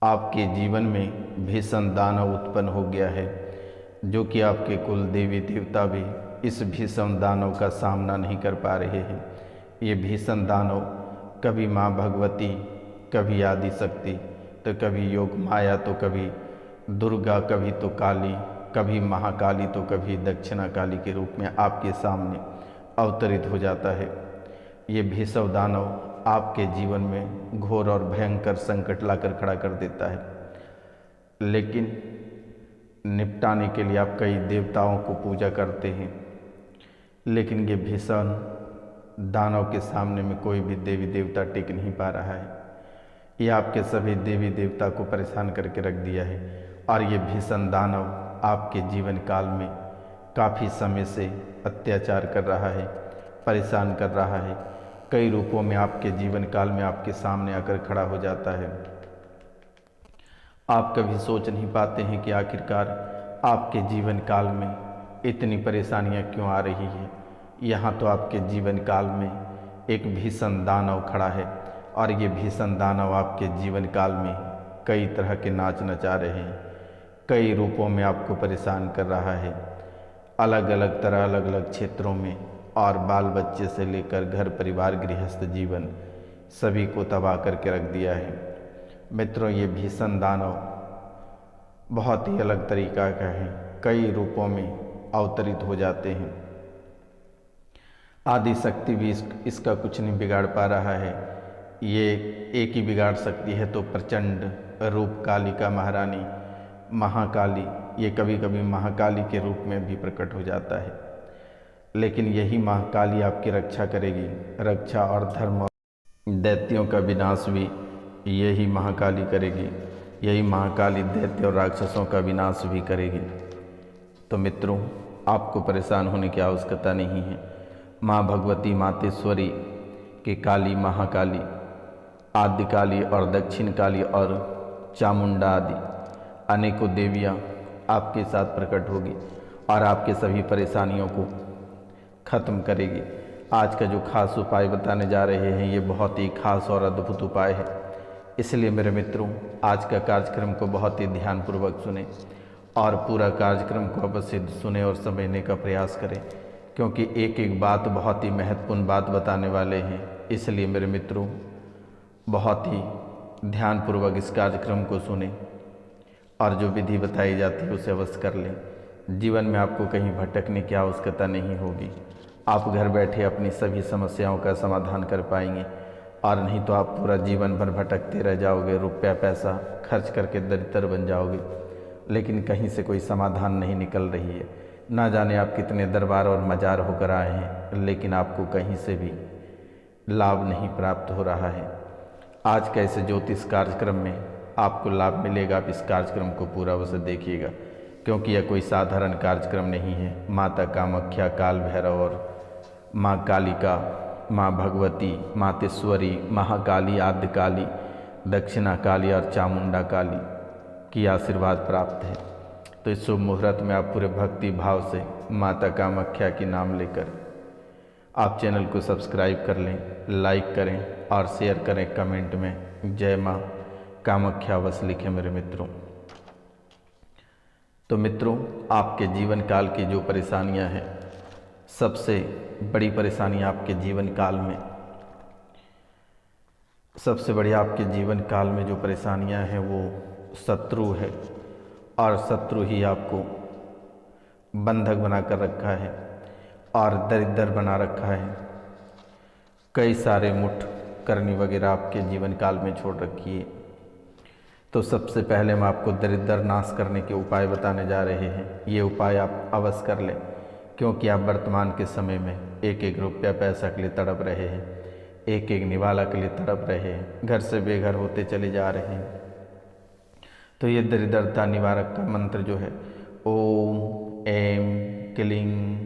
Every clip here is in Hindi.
आपके जीवन में भीषण दानव उत्पन्न हो गया है, जो कि आपके कुल देवी देवता भी इस भीषण दानव का सामना नहीं कर पा रहे हैं। ये भीषण दानव कभी माँ भगवती, कभी आदि शक्ति, तो कभी योग माया, तो कभी दुर्गा, कभी तो काली, कभी महाकाली, तो कभी दक्षिणा काली के रूप में आपके सामने अवतरित हो जाता है। ये भीषण दानव आपके जीवन में घोर और भयंकर संकट लाकर खड़ा कर देता है, लेकिन निपटाने के लिए आप कई देवताओं को पूजा करते हैं, लेकिन ये भीषण दानव के सामने में कोई भी देवी देवता टिक नहीं पा रहा है। ये आपके सभी देवी देवता को परेशान करके रख दिया है और ये भीषण दानव आपके जीवन काल में काफ़ी समय से अत्याचार कर रहा है, परेशान कर रहा है। कई रूपों में आपके जीवन काल में आपके सामने आकर खड़ा हो जाता है। आप कभी सोच नहीं पाते हैं कि आखिरकार आपके जीवन काल में इतनी परेशानियां क्यों आ रही है। यहाँ तो आपके जीवन काल में एक भीषण दानव खड़ा है और ये भीषण दानव आपके जीवन काल में कई तरह के नाच नचा रहे हैं, कई रूपों में आपको परेशान कर रहा है, अलग अलग तरह, अलग अलग क्षेत्रों में, और बाल बच्चे से लेकर घर परिवार, गृहस्थ जीवन सभी को तबाह करके रख दिया है। मित्रों, ये भीषण दानव बहुत ही अलग तरीका का है, कई रूपों में अवतरित हो जाते हैं। आदि शक्ति भी इसका कुछ नहीं बिगाड़ पा रहा है। ये एक ही बिगाड़ सकती है तो प्रचंड रूप कालिका महारानी महाकाली, ये कभी कभी महाकाली के रूप में भी प्रकट हो जाता है, लेकिन यही महाकाली आपकी रक्षा करेगी। रक्षा और धर्म और दैत्यों का विनाश भी यही महाकाली करेगी। यही महाकाली दैत्य और राक्षसों का विनाश भी करेगी। तो मित्रों, आपको परेशान होने की आवश्यकता नहीं है। माँ भगवती, मातेश्वरी के काली, महाकाली, आदि काली और दक्षिण काली और चामुंडा आदि अनेकों देवियाँ आपके साथ प्रकट होगी और आपके सभी परेशानियों को खत्म करेगी। आज का जो खास उपाय बताने जा रहे हैं, ये बहुत ही खास और अद्भुत उपाय है। इसलिए मेरे मित्रों, आज का कार्यक्रम को बहुत ही ध्यानपूर्वक सुने और पूरा कार्यक्रम को अवश्य सुने और समझने का प्रयास करें, क्योंकि एक एक बात बहुत ही महत्वपूर्ण बात बताने वाले हैं। इसलिए मेरे मित्रों, बहुत ही ध्यानपूर्वक इस कार्यक्रम को सुने और जो विधि बताई जाती है उसे अवश्य कर लें। जीवन में आपको कहीं भटकने की आवश्यकता नहीं होगी। आप घर बैठे अपनी सभी समस्याओं का समाधान कर पाएंगे, और नहीं तो आप पूरा जीवन भर भटकते रह जाओगे, रुपया पैसा खर्च करके दरिद्र बन जाओगे, लेकिन कहीं से कोई समाधान नहीं निकल रही है। ना जाने आप कितने दरबार और मजार होकर आए हैं, लेकिन आपको कहीं से भी लाभ नहीं प्राप्त हो रहा है। आज का इस ज्योतिष कार्यक्रम में आपको लाभ मिलेगा। आप इस कार्यक्रम को पूरा अवश्य देखिएगा, क्योंकि यह कोई साधारण कार्यक्रम नहीं है। माता कामाख्या, काल भैरव और माँ कालिका, माँ भगवती, मातेश्वरी, महाकाली, आदि काली, दक्षिणा काली और चामुंडा काली की आशीर्वाद प्राप्त है। तो इस शुभ मुहूर्त में आप पूरे भक्ति भाव से माता कामाख्या की नाम लेकर आप चैनल को सब्सक्राइब कर लें, लाइक करें और शेयर करें। कमेंट में जय माँ कामाख्या बस लिखें मेरे मित्रों। तो मित्रों, आपके जीवन काल की जो परेशानियां हैं, सबसे बड़ी परेशानी आपके जीवन काल में, सबसे बड़ी आपके जीवन काल में जो परेशानियां हैं वो शत्रु है, और शत्रु ही आपको बंधक बना कर रखा है और दरिद्र बना रखा है। कई सारे मुठ करनी वगैरह आपके जीवन काल में छोड़ रखी है। तो सबसे पहले हम आपको दरिद्र नाश करने के उपाय बताने जा रहे हैं। ये उपाय आप अवश्य कर लें, क्योंकि आप वर्तमान के समय में एक एक रुपया पैसा के लिए तड़प रहे हैं, एक एक निवाला के लिए तड़प रहे हैं, घर से बेघर होते चले जा रहे हैं। तो ये दरिद्रता निवारक का मंत्र जो है, ओम ऐं क्लीं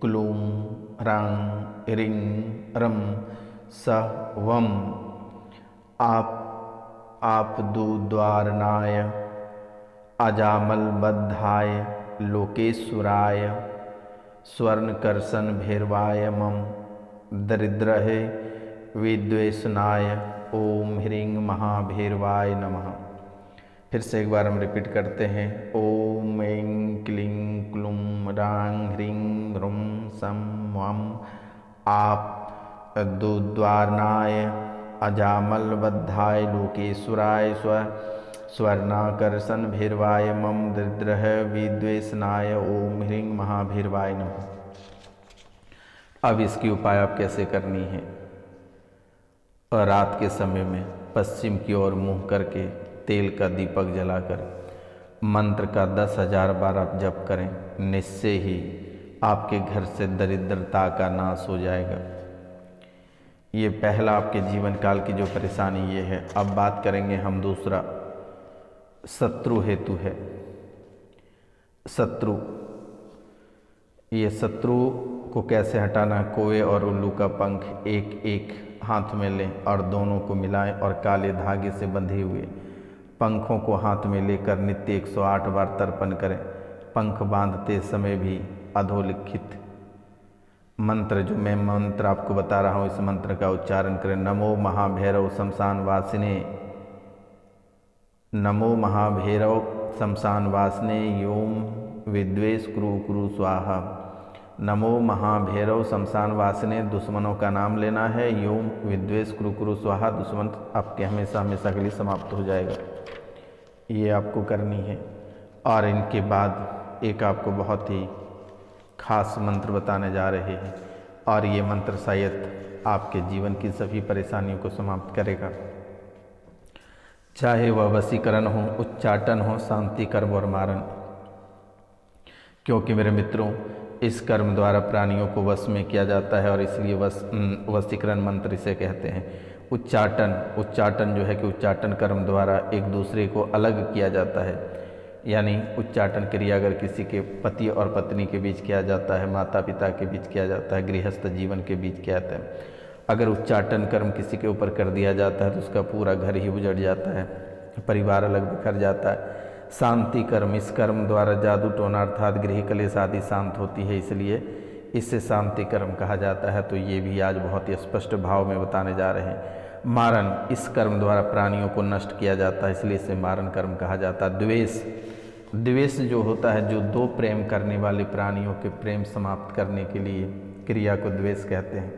क्लूं ह्रां ह्रीं रं सः वं आपदुद्वारणाय अजामलबद्धाय लोकेश्वराय स्वर्णकर्षण भैरवाय मम दरिद्रहे विद्वेषणाय ओम ह्रीं महाभैरवाय नमः। फिर से एक बार हम रिपीट करते हैं। ओम ऐं क्लीं क्लूं रां ह्रीं ह्रूं सं वं आप दुद्वारनाय अजामलबद्धाय लोकेश्वराय स्वर्णाकर्षण भैरवाय मम दरिद्रः विद्वेषनाय ओम ह्रीं महाभैरवाय नमः। अब इसकी उपाय आप कैसे करनी है। और रात के समय में पश्चिम की ओर मुँह करके तेल का दीपक जलाकर मंत्र का 10,000 बार आप जप करें, निश्चय ही आपके घर से दरिद्रता का नाश हो जाएगा। ये पहला आपके जीवन काल की जो परेशानी ये है। अब बात करेंगे हम दूसरा, शत्रु हेतु है। शत्रु, ये शत्रु को कैसे हटाना। कौवे और उल्लू का पंख एक एक हाथ में लें और दोनों को मिलाएं और काले धागे से बंधे हुए पंखों को हाथ में लेकर नित्य 108 बार तर्पण करें। पंख बांधते समय भी अधोलिखित मंत्र, जो मैं मंत्र आपको बता रहा हूँ, इस मंत्र का उच्चारण करें। नमो महाभैरव शमशान वासिने, नमो महाभैरव शमशान वासिने योम विद्वेष कुरु कुरु स्वाहा। नमो महाभैरव शमशान वासिने, दुश्मनों का नाम लेना है। योम विद्वेष कुरु कुरु स्वाहा, दुश्मन आपके हमेशा हमेशा के लिए समाप्त हो जाएगा। ये आपको करनी है। और इनके बाद एक आपको बहुत ही खास मंत्र बताने जा रहे हैं, और ये मंत्र शायद आपके जीवन की सभी परेशानियों को समाप्त करेगा। चाहे वह वशीकरण हो, उच्चाटन हो, शांति कर्म और मारण। क्योंकि मेरे मित्रों, इस कर्म द्वारा प्राणियों को वश में किया जाता है और इसलिए वशीकरण मंत्र इसे कहते हैं। उच्चाटन जो है कि उच्चाटन कर्म द्वारा एक दूसरे को अलग किया जाता है। यानी उच्चाटन क्रिया अगर किसी के पति और पत्नी के बीच किया जाता है, माता पिता के बीच किया जाता है, गृहस्थ जीवन के बीच किया जाता है। अगर उच्चाटन कर्म किसी के ऊपर कर दिया जाता है तो उसका पूरा घर ही उजड़ जाता है, परिवार अलग बिखर जाता है। शांति कर्म, इस कर्म द्वारा जादू टोना अर्थात गृह कलेश आदि शांत होती है, इसलिए इसे शांति कर्म कहा जाता है। तो ये भी आज बहुत ही स्पष्ट भाव में बताने जा रहे हैं। मारण, इस कर्म द्वारा प्राणियों को नष्ट किया जाता है, इसलिए इसे मारण कर्म कहा जाता है। द्वेष जो होता है, जो दो प्रेम करने वाले प्राणियों के प्रेम समाप्त करने के लिए क्रिया को द्वेष कहते हैं।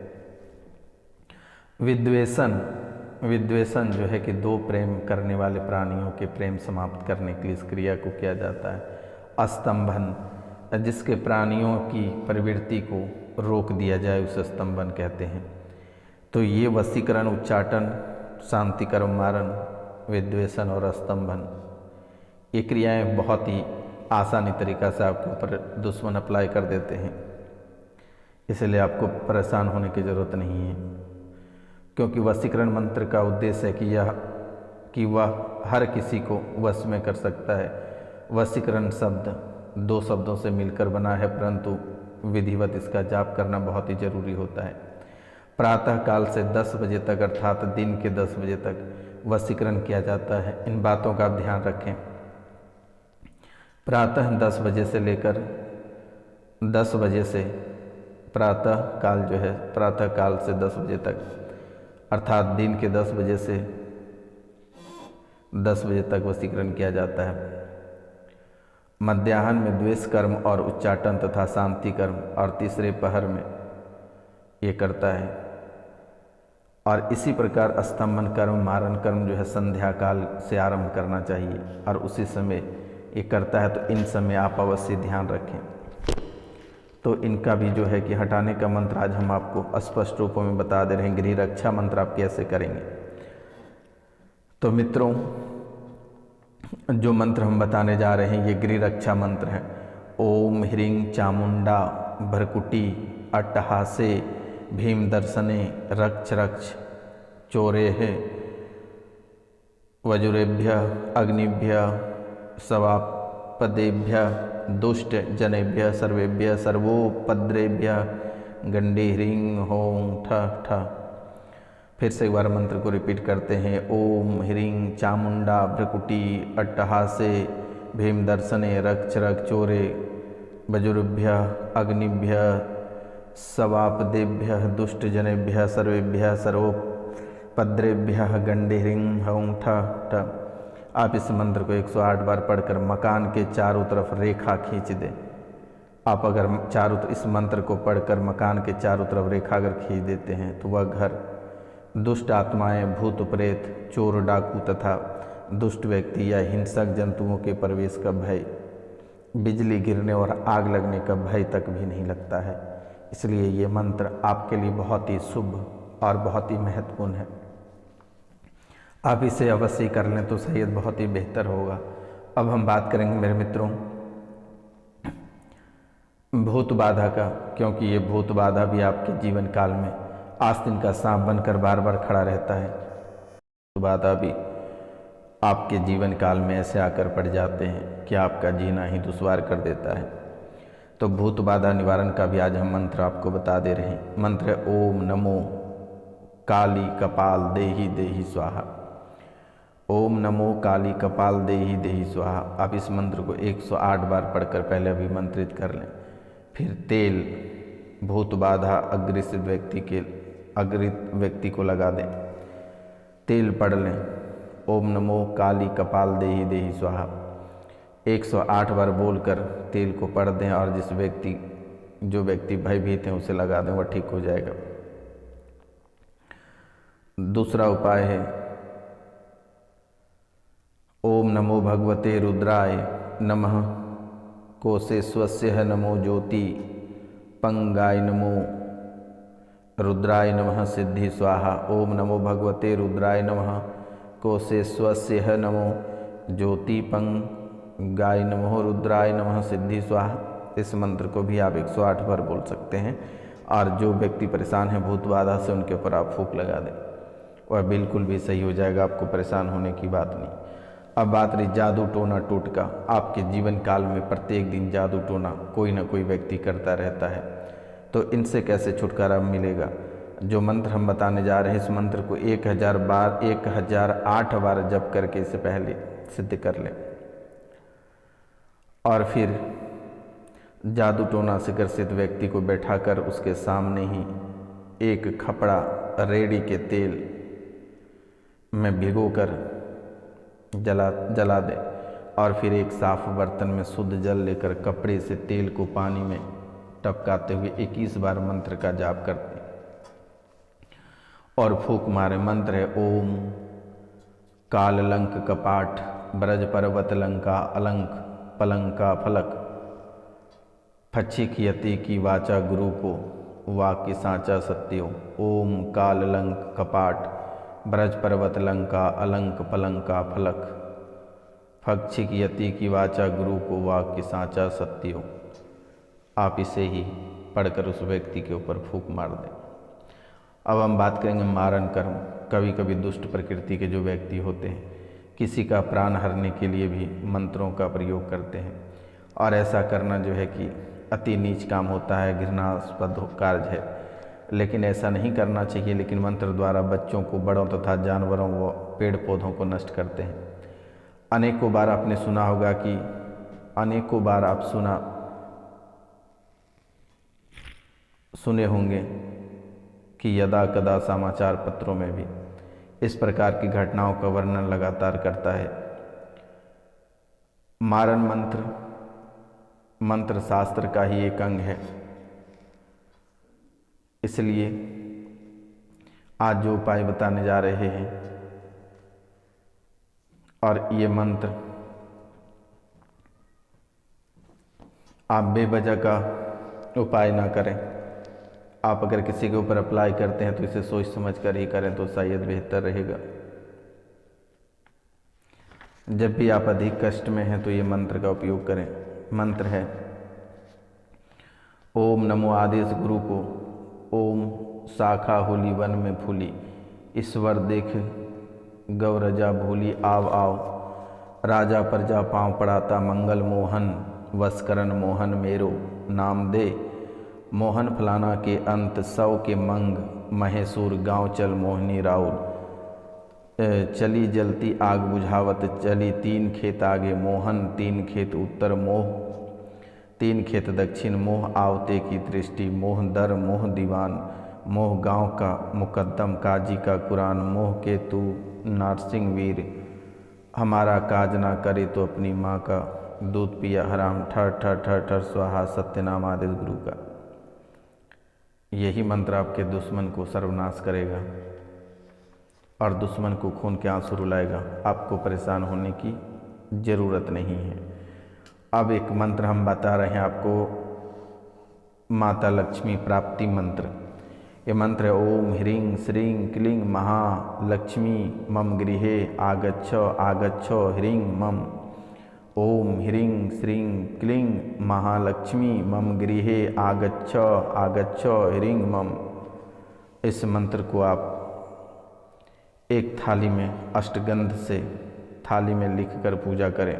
विद्वेषण जो है कि दो प्रेम करने वाले प्राणियों के प्रेम समाप्त करने के लिए इस क्रिया को किया जाता है। अस्तंभन, जिसके प्राणियों की प्रवृत्ति को रोक दिया जाए उसे स्तंभन कहते हैं। तो ये वशीकरण, उच्चाटन, शांति कर्म, मारण, विद्वेषण और स्तंभन, ये क्रियाएं बहुत ही आसानी तरीक़ा से आपके ऊपर दुश्मन अप्लाई कर देते हैं, इसलिए आपको परेशान होने की ज़रूरत नहीं है। क्योंकि वशीकरण मंत्र का उद्देश्य है कि वह हर किसी को वश में कर सकता है। वशीकरण शब्द दो शब्दों से मिलकर बना है, परंतु विधिवत इसका जाप करना बहुत ही जरूरी होता है। प्रातः काल से 10 बजे तक अर्थात दिन के 10 बजे तक वशीकरण किया जाता है। इन बातों का आप ध्यान रखें। प्रातः 10 बजे से लेकर 10 बजे से प्रातः काल जो है, प्रातः काल से 10 बजे तक अर्थात दिन के 10 बजे से 10 बजे तक वशीकरण किया जाता है। मध्याह्न में द्वेष कर्म और उच्चाटन तथा शांति कर्म, और तीसरे पहर में ये करता है। और इसी प्रकार स्तंभन कर्म, मारण कर्म जो है संध्या काल से आरंभ करना चाहिए और उसी समय ये करता है। तो इन समय आप अवश्य ध्यान रखें। तो इनका भी जो है कि हटाने का मंत्र आज हम आपको स्पष्ट रूपों में बता दे रहे हैं। गृह रक्षा मंत्र आप कैसे करेंगे। तो मित्रों, जो मंत्र हम बताने जा रहे हैं ये गृह रक्षा मंत्र है। ओम ह्रीं चामुंडा भ्रकुटी अट्टहासे भीम दर्शने रक्ष रक्ष चोरेः वजुरेभ्य अग्निभ्य सवापदेभ्य दुष्ट जनेभ्य सर्वेभ्य सर्वोपद्रेभ्य गंडे ह्रीं हों ठ ठ। फिर से एक बार मंत्र को रिपीट करते हैं। ओम ह्रीं चामुंडा भ्रकुटी अट्टहासे भीम दर्शने रक्ष रक्ष चोरे वजुर्भ्य अग्निभ्य सवापदेभ्य दुष्ट जनेभ्य सर्वेभ्य सर्वोपद्रेभ्य गंडे ह्रीं हों ठ ठ। आप इस मंत्र को 108 बार पढ़कर मकान के चारों तरफ रेखा खींच दें। आप अगर इस मंत्र को पढ़कर मकान के चारों तरफ रेखा अगर खींच देते हैं तो वह घर दुष्ट आत्माएं, भूत प्रेत, चोर डाकू तथा दुष्ट व्यक्ति या हिंसक जंतुओं के प्रवेश का भय, बिजली गिरने और आग लगने का भय तक भी नहीं लगता है। इसलिए ये मंत्र आपके लिए बहुत ही शुभ और बहुत ही महत्वपूर्ण है। आप इसे अवश्य कर लें तो शायद बहुत ही बेहतर होगा। अब हम बात करेंगे मेरे मित्रों भूत बाधा का, क्योंकि ये भूत बाधा भी आपके जीवन काल में आस्तीन का सांप बनकर बार बार खड़ा रहता है। भूत बाधा भी आपके जीवन काल में ऐसे आकर पड़ जाते हैं कि आपका जीना ही दुश्वार कर देता है। तो भूत बाधा निवारण का भी आज हम मंत्र आपको बता दे रहे हैं। मंत्र है ओम नमो काली कपाल देहि देहि स्वाहा। ओम नमो काली कपाल देहि देहि स्वाहा। आप इस मंत्र को 108 बार पढ़कर पहले अभिमंत्रित कर लें। फिर तेल भूत बाधा अग्रित व्यक्ति को लगा दें। तेल पढ़ लें ओम नमो काली कपाल देहि देहि स्वाहा 108 बार बोलकर तेल को पढ़ दें और जो व्यक्ति भयभीत हैं उसे लगा दें, वह ठीक हो जाएगा। दूसरा उपाय है ओम नमो भगवते रुद्राय नमः कोशेश्वस्य नमो ज्योति पंगाय नमो रुद्राय नमः सिद्धि स्वाहा। ओम नमो भगवते रुद्राय नमः कोशेश्वस्य नमो ज्योति पंगाय नमो रुद्राय नमः सिद्धि स्वाहा। इस मंत्र को भी आप 108 बार बोल सकते हैं और जो व्यक्ति परेशान है भूत बाधा से उनके ऊपर आप फूंक लगा दें, वह बिल्कुल भी सही हो जाएगा। आपको परेशान होने की बात नहीं। अब बात रही जादू टोना टोटका। आपके जीवन काल में प्रत्येक दिन जादू टोना कोई ना कोई व्यक्ति करता रहता है, तो इनसे कैसे छुटकारा मिलेगा? जो मंत्र हम बताने जा रहे हैं इस मंत्र को 1008 बार जप करके इसे पहले सिद्ध कर लें और फिर जादू टोना से ग्रसित व्यक्ति को बैठाकर उसके सामने ही एक खपड़ा रेड़ी के तेल में भिगोकर जला दें और फिर एक साफ बर्तन में शुद्ध जल लेकर कपड़े से तेल को पानी में टपकाते हुए 21 बार मंत्र का जाप करते हैं और फूंक मारे। मंत्र है ओम काल लंक कपाट ब्रज पर्वत लंका अलंक पलंका फलक फच्छिक यति की वाचा गुरु को वाक्य साचा सत्यो। ओम काल लंक कपाट ब्रज पर्वत लंका अलंक पलंका फलक फक्षिक यति की वाचा गुरु को वाक्य साचा सत्यो। आप इसे ही पढ़कर उस व्यक्ति के ऊपर फूंक मार दें। अब हम बात करेंगे मारण कर्म। कभी कभी दुष्ट प्रकृति के जो व्यक्ति होते हैं किसी का प्राण हरने के लिए भी मंत्रों का प्रयोग करते हैं और ऐसा करना जो है कि अति नीच काम होता है, घृणास्पद कार्य है, लेकिन ऐसा नहीं करना चाहिए। लेकिन मंत्र द्वारा बच्चों को, बड़ों तथा जानवरों व पेड़ पौधों को नष्ट करते हैं। अनेकों बार आपने सुना होगा कि अनेकों बार आप सुने होंगे कि यदा कदा समाचार पत्रों में भी इस प्रकार की घटनाओं का वर्णन लगातार करता है। मारण मंत्र शास्त्र का ही एक अंग है। इसलिए आज जो उपाय बताने जा रहे हैं और ये मंत्र आप बेवजह का उपाय ना करें। आप अगर किसी के ऊपर अप्लाई करते हैं तो इसे सोच समझ कर ही करें तो शायद बेहतर रहेगा। जब भी आप अधिक कष्ट में हैं तो ये मंत्र का उपयोग करें। मंत्र है ओम नमो आदेश गुरु को ओम शाखा होली वन में फूली ईश्वर देख गौरजा भूली आव आव राजा प्रजा पाँव पड़ाता मंगल मोहन वस्करण मोहन मेरो नाम दे मोहन फलाना के अंत सौ के मंग महेशूर गांव चल मोहनी राउर चली जलती आग बुझावत चली 3 खेत आगे मोहन 3 खेत उत्तर मोह 3 खेत दक्षिण मोह आवते की दृष्टि मोह दर मोह दीवान मोह गांव का मुकद्दम काजी का कुरान मोह के तू नारसिंह वीर हमारा काज ना करे तो अपनी माँ का दूध पिया हराम, ठर ठर ठर ठर स्वाहा, सत्यनाम आदेश गुरु का। यही मंत्र आपके दुश्मन को सर्वनाश करेगा और दुश्मन को खून के आंसू रुलाएगा। आपको परेशान होने की ज़रूरत नहीं है। अब एक मंत्र हम बता रहे हैं आपको, माता लक्ष्मी प्राप्ति मंत्र। ये मंत्र है ओम ह्रीं श्रीं क्लीं महालक्ष्मी मम गृहे आगच्छ आगच्छ ह्रीं मम। ओम ह्रीं श्रीं क्लीं महालक्ष्मी मम गृहे आगच्छ आगच्छ ह्रीं मम। इस मंत्र को आप एक थाली में अष्टगंध से थाली में लिखकर पूजा करें।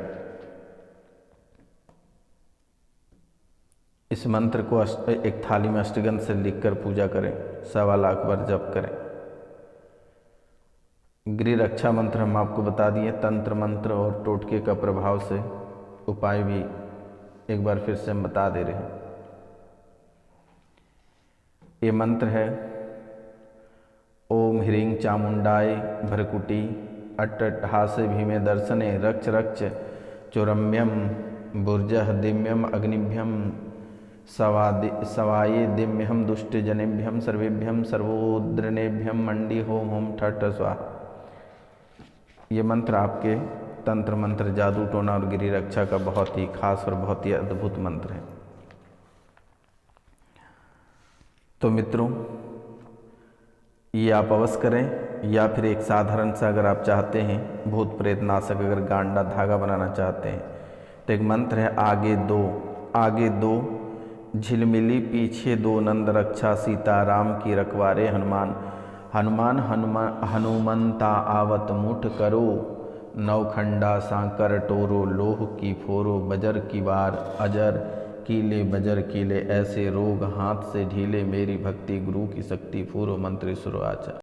इस मंत्र को एक थाली में अष्टगंध से लिखकर पूजा करें, 1.25 लाख बार जप करें। गृह रक्षा मंत्र हम आपको बता दिए, तंत्र मंत्र और टोटके का प्रभाव से उपाय भी एक बार फिर से हम बता दे रहे हैं। ये मंत्र है ओम ह्रीं चामुंडाय भ्रकुटी अट्टहासे भीमे दर्शने रक्ष रक्ष चोरम्यम बुर्जः दिव्यम अग्निभ्यम सवाये दिव्यम दुष्ट जनेभ्यम सर्वेभ्यम सर्वोद्रनेभ्यम मंडी होम होम ठट स्वाहा। ये मंत्र आपके तंत्र मंत्र, जादू टोना और गिरी रक्षा का बहुत ही खास और बहुत ही अद्भुत मंत्र है। तो मित्रों, ये आप अवश्य करें, या फिर एक साधारण सा अगर आप चाहते हैं भूत प्रेत नाशक, अगर गांडा धागा बनाना चाहते हैं तो एक मंत्र है आगे दो झिलमिली पीछे दो नंद रक्षा सीता राम की रखवारे हनुमान। हनुमान हनुमंता आवत मुठ करो नवखंडा सांकर टोरो लोह की फोरो बजर की वार अजर कीले बजर कीले ऐसे रोग हाथ से ढीले मेरी भक्ति गुरु की शक्ति फूरो मंत्री सुरो आचार।